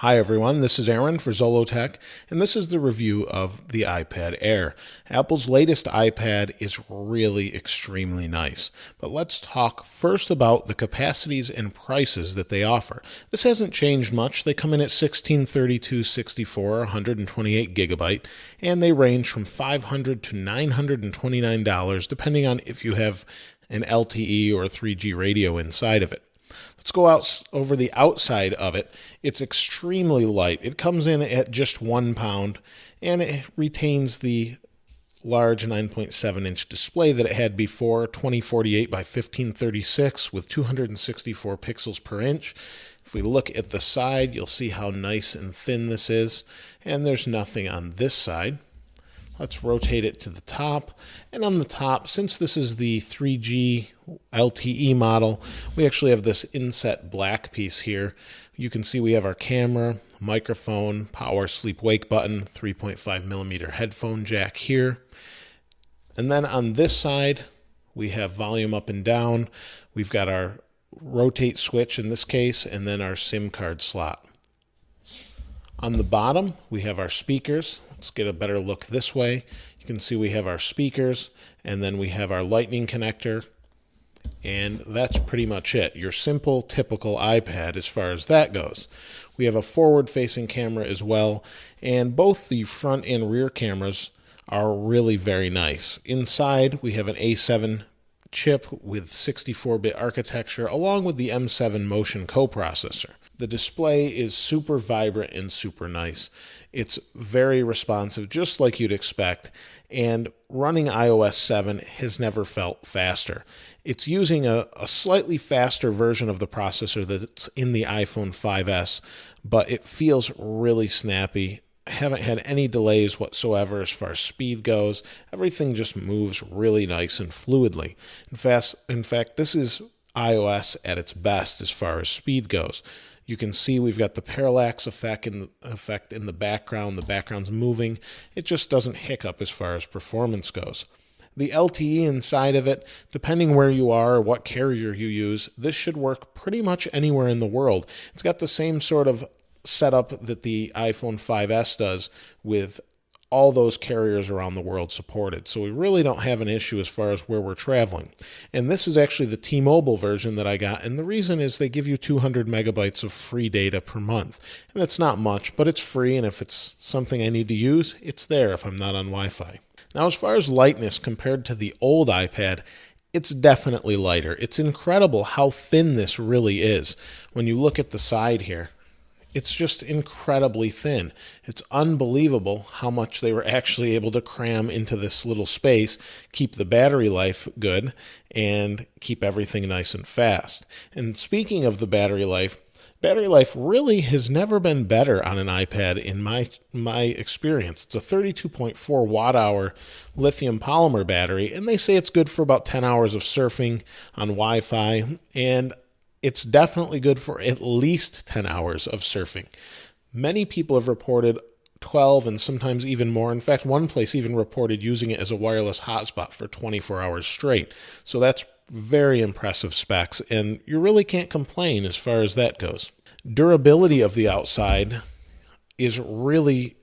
Hi everyone, this is Aaron for Zollotech, and this is the review of the iPad Air. Apple's latest iPad is really extremely nice, but let's talk first about the capacities and prices that they offer. This hasn't changed much. They come in at 16, 32, 64, 128 gigabyte, and they range from $500 to $929 depending on if you have an LTE or a 3G radio inside of it. Let's go out over the outside of it. It's extremely light. It comes in at just 1 pound, and it retains the large 9.7-inch display that it had before, 2048 by 1536 with 264 pixels per inch. If we look at the side, you'll see how nice and thin this is, and there's nothing on this side. Let's rotate it to the top, and on the top, since this is the 3G LTE model, we actually have this inset black piece here. You can see we have our camera, microphone, power sleep wake button, 3.5 millimeter headphone jack here. And then on this side, we have volume up and down. We've got our rotate switch in this case, and then our SIM card slot. On the bottom, we have our speakers. Let's get a better look this way. You can see we have our speakers, and then we have our lightning connector, and that's pretty much it. Your simple, typical iPad as far as that goes. We have a forward-facing camera as well, and both the front and rear cameras are really very nice. Inside, we have an A7 chip with 64-bit architecture, along with the M7 Motion coprocessor. The display is super vibrant and super nice. It's very responsive, just like you'd expect, and running iOS 7 has never felt faster. It's using a slightly faster version of the processor that's in the iPhone 5S, but it feels really snappy. I haven't had any delays whatsoever as far as speed goes. Everything just moves really nice and fluidly. In fact, this is iOS at its best as far as speed goes. You can see we've got the parallax effect in the background. The background's moving. It just doesn't hiccup as far as performance goes. The LTE inside of it, depending where you are or what carrier you use, this should work pretty much anywhere in the world. It's got the same sort of setup that the iPhone 5S does, with all those carriers around the world supported. So we really don't have an issue as far as where we're traveling. And this is actually the T-Mobile version that I got, and the reason is they give you 200 megabytes of free data per month. And that's not much, but it's free, and if it's something I need to use, it's there if I'm not on Wi-Fi. Now, as far as lightness compared to the old iPad, it's definitely lighter. It's incredible how thin this really is. When you look at the side here, it's just incredibly thin. It's unbelievable how much they were actually able to cram into this little space, keep the battery life good, and keep everything nice and fast. And speaking of the battery life really has never been better on an iPad in my experience. It's a 32.4 watt-hour lithium polymer battery, and they say it's good for about 10 hours of surfing on Wi-Fi, and it's definitely good for at least 10 hours of surfing. Many people have reported 12 and sometimes even more. In fact, one place even reported using it as a wireless hotspot for 24 hours straight. So that's very impressive specs, and you really can't complain as far as that goes. Durability of the outside is really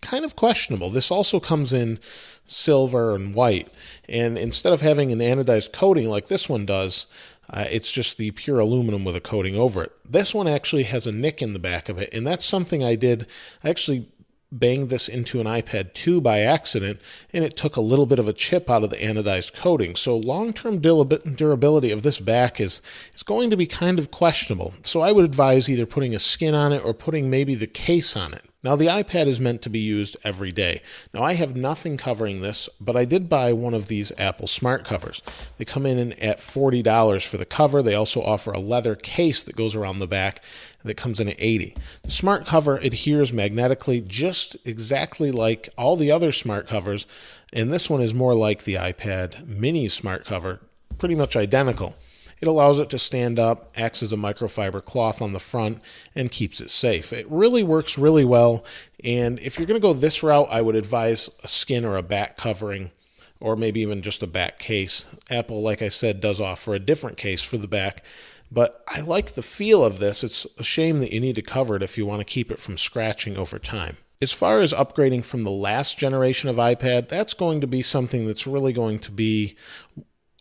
kind of questionable. This also comes in silver and white, and instead of having an anodized coating like this one does, it's just the pure aluminum with a coating over it. This one actually has a nick in the back of it, and that's something I did. I actually banged this into an iPad 2 by accident, and it took a little bit of a chip out of the anodized coating. So long-term durability of this back is going to be kind of questionable. So I would advise either putting a skin on it or putting maybe the case on it. Now, the iPad is meant to be used every day. Now, I have nothing covering this, but I did buy one of these Apple Smart Covers. They come in at $40 for the cover. They also offer a leather case that goes around the back that comes in at $80. The Smart Cover adheres magnetically just exactly like all the other Smart Covers, and this one is more like the iPad Mini Smart Cover, pretty much identical. It allows it to stand up, acts as a microfiber cloth on the front, and keeps it safe. It really works really well, and if you're going to go this route, I would advise a skin or a back covering or maybe even just a back case. Apple, like I said, does offer a different case for the back, but I like the feel of this. It's a shame that you need to cover it if you want to keep it from scratching over time. As far as upgrading from the last generation of iPad, that's going to be something that's really going to be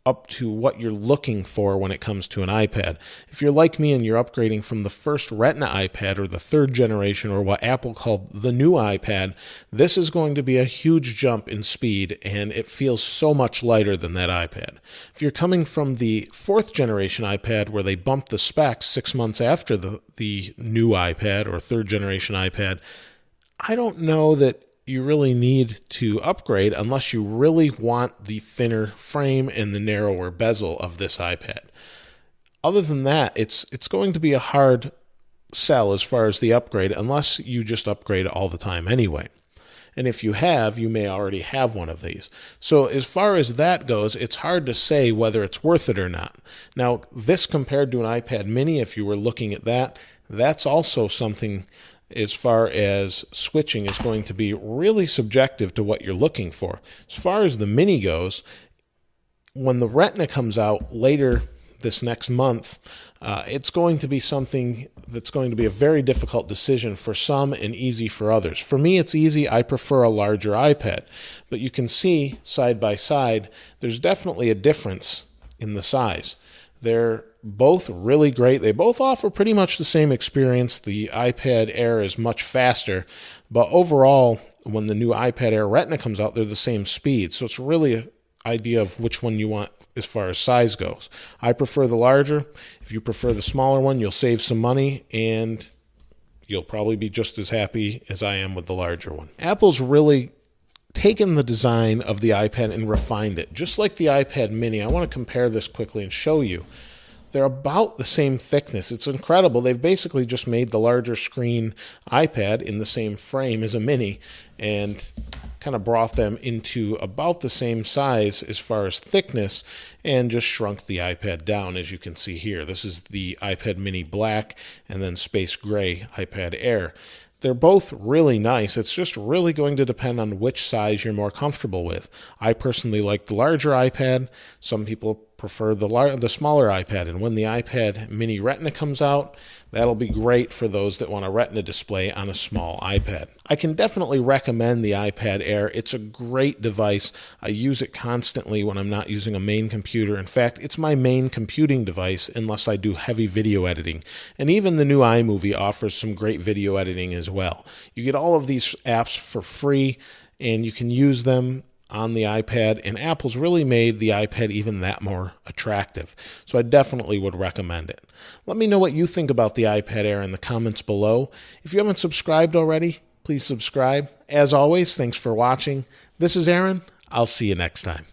up to what you're looking for when it comes to an iPad. If you're like me and you're upgrading from the first Retina iPad or the third generation or what Apple called the new iPad, this is going to be a huge jump in speed and it feels so much lighter than that iPad. If you're coming from the fourth generation iPad where they bumped the specs 6 months after the new iPad or third generation iPad, I don't know that you really need to upgrade unless you really want the thinner frame and the narrower bezel of this iPad. Other than that, it's going to be a hard sell as far as the upgrade unless you just upgrade all the time anyway. And if you have, you may already have one of these. So as far as that goes, it's hard to say whether it's worth it or not. Now, this compared to an iPad mini, if you were looking at that, that's also something as far as switching is going to be really subjective to what you're looking for. As far as the mini goes, when the Retina comes out later this next month, it's going to be something that's going to be a very difficult decision for some and easy for others. For me, it's easy. I prefer a larger iPad. But you can see side by side, there's definitely a difference in the size. They're both really great. They both offer pretty much the same experience. The iPad Air is much faster, but overall, when the new iPad Air Retina comes out, they're the same speed. So it's really an idea of which one you want as far as size goes. I prefer the larger. If you prefer the smaller one, you'll save some money and you'll probably be just as happy as I am with the larger one. Apple's really taken the design of the iPad and refined it. Just like the iPad mini, I want to compare this quickly and show you. They're about the same thickness. It's incredible. They've basically just made the larger screen iPad in the same frame as a mini and kind of brought them into about the same size as far as thickness and just shrunk the iPad down, as you can see here. This is the iPad mini black and then space gray iPad Air. They're both really nice. It's just really going to depend on which size you're more comfortable with. I personally like the larger iPad. Some people prefer the smaller iPad. And when the iPad mini Retina comes out, that'll be great for those that want a Retina display on a small iPad. I can definitely recommend the iPad Air. It's a great device. I use it constantly when I'm not using a main computer. In fact, it's my main computing device unless I do heavy video editing. And even the new iMovie offers some great video editing as well. You get all of these apps for free and you can use them on the iPad, and Apple's really made the iPad even that more attractive. So I definitely would recommend it. Let me know what you think about the iPad Air in the comments below. If you haven't subscribed already, please subscribe. As always, thanks for watching. This is Aaron. I'll see you next time.